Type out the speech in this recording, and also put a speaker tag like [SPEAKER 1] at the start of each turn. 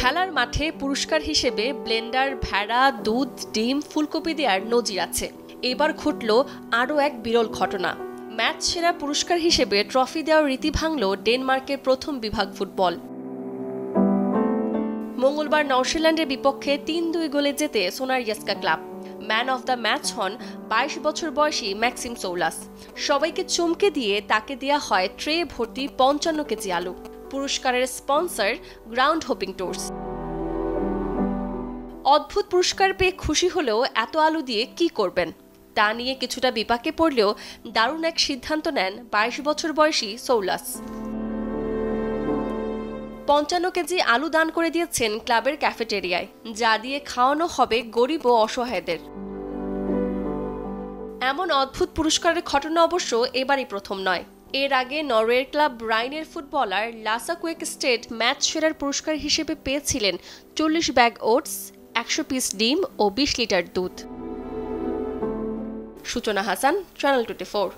[SPEAKER 1] খেলার মাঠে পুরস্কার হিসেবে ব্লেন্ডার, ভেড়া, দুধ, ডিম, ফুলকপি দেওয়ার নজির আছে। এবার ঘটল আরও এক বিরল ঘটনা। ম্যাচ সেরা পুরস্কার হিসেবে ট্রফি দেওয়ার রীতি ভাঙল ডেনমার্কের প্রথম বিভাগ ফুটবল। মঙ্গলবার নরসিল্যান্ডের বিপক্ষে ৩-২ গোলে জেতে সোনারইয়াস্কা club. Man of the match হন ২২ বছর বয়সী ম্যাক্সিম সৌলাস। সবাইকে চমকে দিয়ে তাকে দেয়া হয় ট্রে ভর্তি ৫৫ কেজি আলু। পুরস্কারের স্পন্সর গ্রাউন্ড হোপিং ট্যুরস। অদ্ভুত পুরস্কার পেয়ে খুশি হলেও এত আলু দিয়ে কি করবেন তা নিয়ে কিছুটা বিপাকে পড়লেও দারুণ এক সিদ্ধান্ত নেন ২২ বছর বয়সী সৌলাস। ৫৫ কেজি আলু দান করে দিয়েছেন ক্লাবের ক্যাফেটেরিয়ায়, যা দিয়ে খাওয়ানো হবে গরিব ও অসহায়দের। এমন অদ্ভুত পুরস্কারের ঘটনা অবশ্য এবারই প্রথম নয়। এর আগে নরওয়ের ক্লাব ব্রাইনের ফুটবলার লাসা কুয়েকস্টেড ম্যাচ সেরার পুরস্কার হিসেবে পেয়েছিলেন ৪০ ব্যাগ ওটস, ১০০ পিস ডিম ও ২০ লিটার দুধ। সূচনা হাসান, চ্যানেল 24।